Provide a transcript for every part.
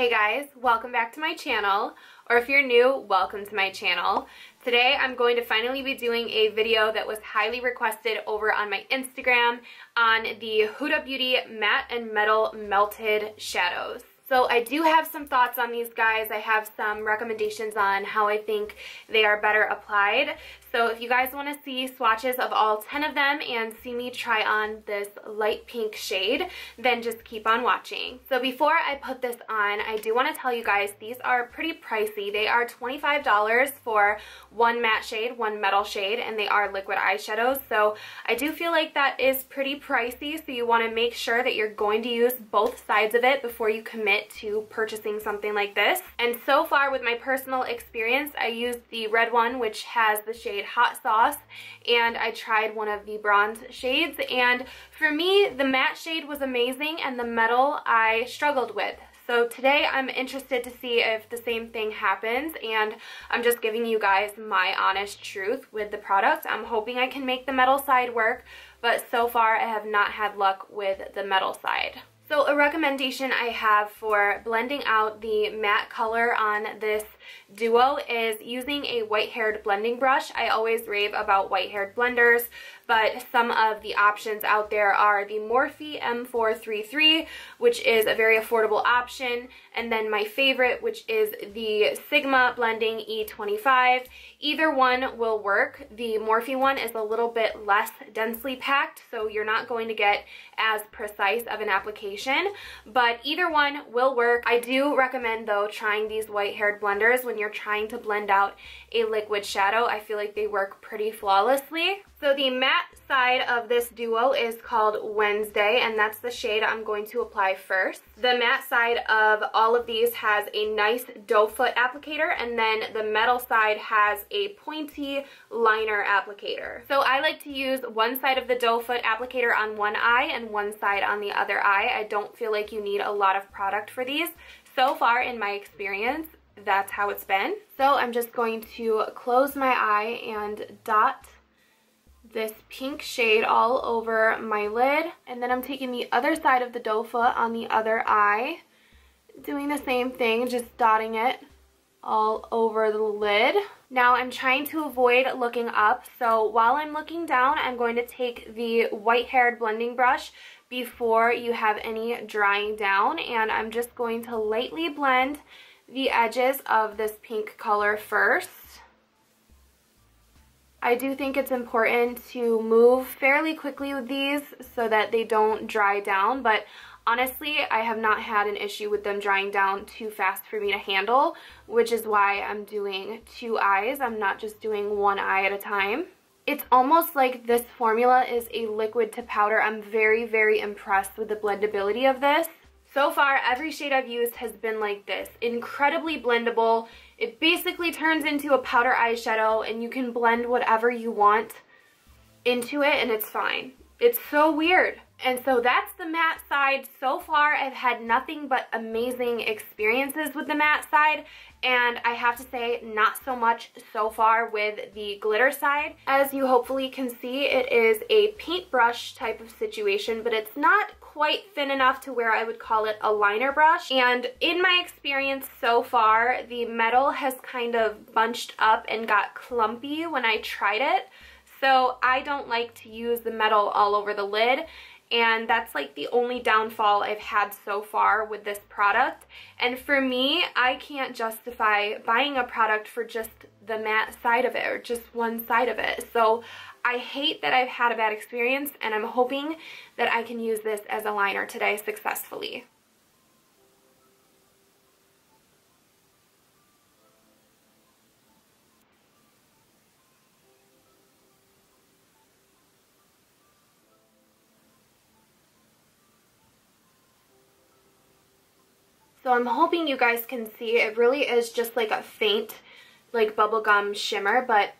Hey guys, welcome back to my channel, or if you're new, welcome to my channel. Today I'm going to finally be doing a video that was highly requested over on my Instagram on the Huda Beauty Matte and Metal Melted Shadows. So I do have some thoughts on these guys. I have some recommendations on how I think they are better applied. So if you guys want to see swatches of all 10 of them and see me try on this light pink shade, then just keep on watching. So before I put this on, I do want to tell you guys these are pretty pricey. They are $25 for one matte shade, one metal shade, and they are liquid eyeshadows. So I do feel like that is pretty pricey, so you want to make sure that you're going to use both sides of it before you commit to purchasing something like this. And so far with my personal experience, I used the red one, which has the shade Hot Sauce, and I tried one of the bronze shades, and for me the matte shade was amazing and the metal I struggled with. So today I'm interested to see if the same thing happens, and I'm just giving you guys my honest truth with the product. I'm hoping I can make the metal side work, but so far I have not had luck with the metal side. So a recommendation I have for blending out the matte color on this duo is using a white-haired blending brush. I always rave about white-haired blenders, but some of the options out there are the Morphe M433, which is a very affordable option, and then my favorite, which is the Sigma Blending E25. Either one will work. The Morphe one is a little bit less densely packed, so you're not going to get as precise of an application, but either one will work. I do recommend, though, trying these white-haired blenders when you're trying to blend out a liquid shadow. I feel like they work pretty flawlessly. So the matte side of this duo is called Wednesday, and that's the shade I'm going to apply first. The matte side of all of these has a nice doe foot applicator, and then the metal side has a pointy liner applicator. So I like to use one side of the doe foot applicator on one eye and one side on the other eye. I don't feel like you need a lot of product for these. So far in my experience, that's how it's been. So I'm just going to close my eye and dot this pink shade all over my lid, and then I'm taking the other side of the doe foot on the other eye, doing the same thing, just dotting it all over the lid. Now I'm trying to avoid looking up, so while I'm looking down, I'm going to take the white-haired blending brush before you have any drying down, and I'm just going to lightly blend the edges of this pink color first. I do think it's important to move fairly quickly with these so that they don't dry down, but honestly, I have not had an issue with them drying down too fast for me to handle, which is why I'm doing two eyes. I'm not just doing one eye at a time. It's almost like this formula is a liquid to powder. I'm very, very impressed with the blendability of this. So far, every shade I've used has been like this, incredibly blendable. It basically turns into a powder eyeshadow, and you can blend whatever you want into it and it's fine. It's so weird. And so that's the matte side. So far, I've had nothing but amazing experiences with the matte side, and I have to say, not so much so far with the glitter side. As you hopefully can see, it is a paintbrush type of situation, but it's not quite thin enough to where I would call it a liner brush. And in my experience so far, the metal has kind of bunched up and got clumpy when I tried it. So I don't like to use the metal all over the lid, and that's like the only downfall I've had so far with this product. And for me, I can't justify buying a product for just the matte side of it or just one side of it. So I hate that I've had a bad experience, and I'm hoping that I can use this as a liner today successfully. So I'm hoping you guys can see it really is just like a faint, like bubblegum shimmer, but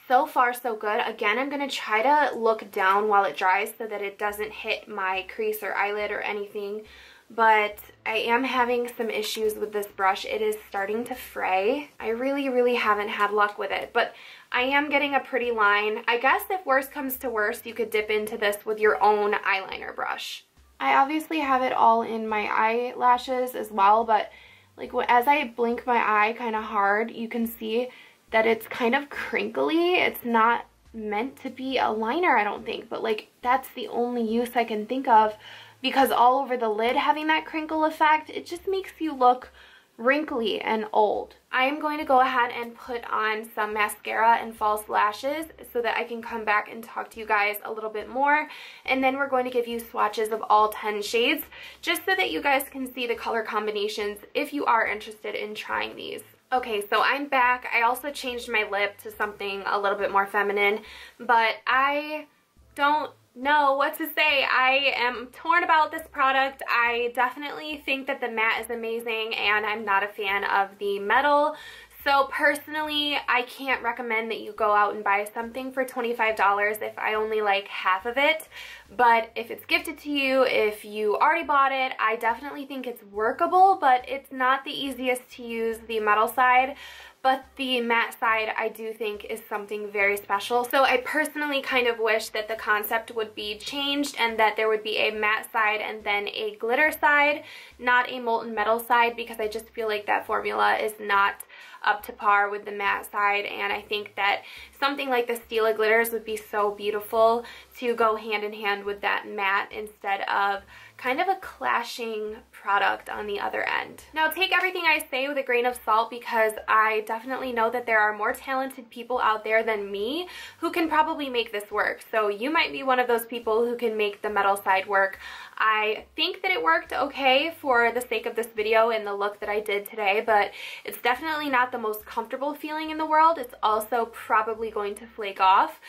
so far so good. Again, I'm going to try to look down while it dries so that it doesn't hit my crease or eyelid or anything, but I am having some issues with this brush. It is starting to fray. I really haven't had luck with it, but I am getting a pretty line. I guess if worse comes to worse, you could dip into this with your own eyeliner brush. I obviously have it all in my eyelashes as well, but like as I blink my eye kind of hard, you can see that it's kind of crinkly. It's not meant to be a liner, I don't think, but like that's the only use I can think of, because all over the lid having that crinkle effect, it just makes you look wrinkly and old. I am going to go ahead and put on some mascara and false lashes so that I can come back and talk to you guys a little bit more, and then we're going to give you swatches of all 10 shades just so that you guys can see the color combinations if you are interested in trying these. Okay, so I'm back. I also changed my lip to something a little bit more feminine, but I don't know what to say. I am torn about this product. I definitely think that the matte is amazing, and I'm not a fan of the metal. So personally, I can't recommend that you go out and buy something for $25 if I only like half of it. But if it's gifted to you, if you already bought it, I definitely think it's workable, but it's not the easiest to use, the metal side. But the matte side I do think is something very special. So I personally kind of wish that the concept would be changed and that there would be a matte side and then a glitter side, not a molten metal side, because I just feel like that formula is not up to par with the matte side, and I think that something like the Stila glitters would be so beautiful to go hand in hand with that matte instead of kind of a clashing product on the other end. Now take everything I say with a grain of salt, because I definitely know that there are more talented people out there than me who can probably make this work. So you might be one of those people who can make the metal side work. I think that it worked okay for the sake of this video and the look that I did today, but it's definitely not the most comfortable feeling in the world. It's also probably going to flake off.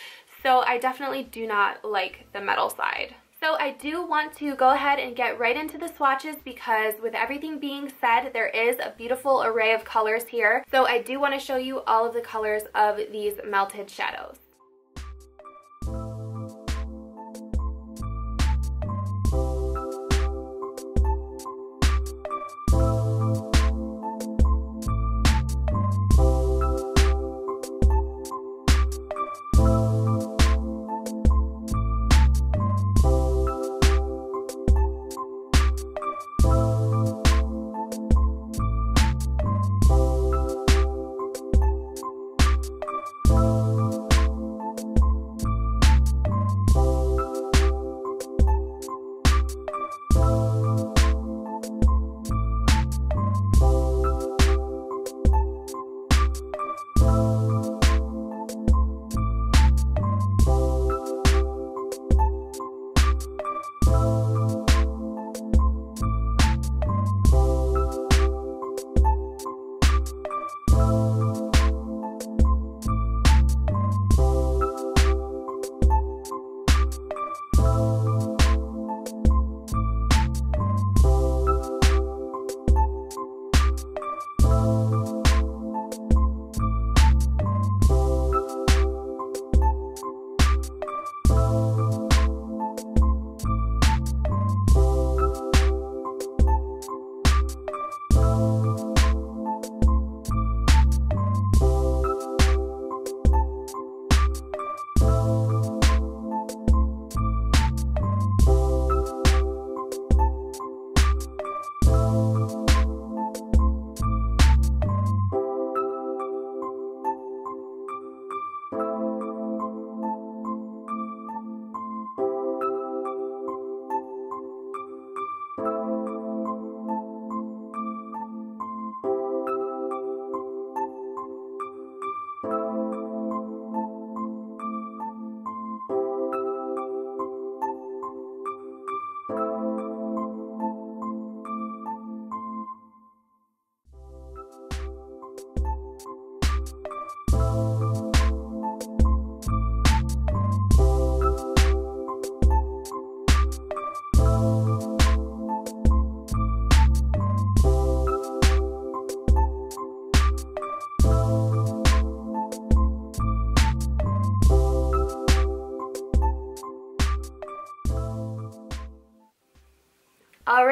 So I definitely do not like the metal side. So I do want to go ahead and get right into the swatches, because with everything being said, there is a beautiful array of colors here. So I do want to show you all of the colors of these melted shadows.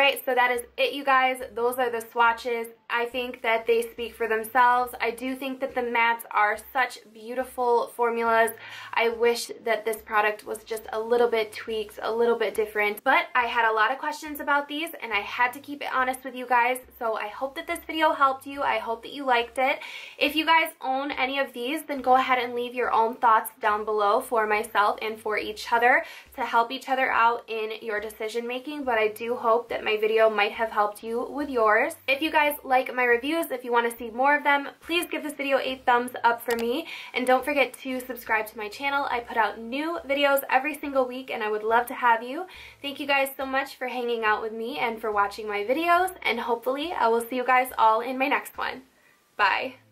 Alright, so that is it, you guys. Those are the swatches. I think that they speak for themselves. I do think that the mattes are such beautiful formulas. I wish that this product was just a little bit tweaked, a little bit different. But I had a lot of questions about these and I had to keep it honest with you guys. So I hope that this video helped you. I hope that you liked it. If you guys own any of these, then go ahead and leave your own thoughts down below for myself and for each other to help each other out in your decision making. But I do hope that my video might have helped you with yours. If you guys like my reviews, if you want to see more of them, please give this video a thumbs up for me, and don't forget to subscribe to my channel. I put out new videos every single week and I would love to have you. Thank you guys so much for hanging out with me and for watching my videos, and hopefully I will see you guys all in my next one. Bye.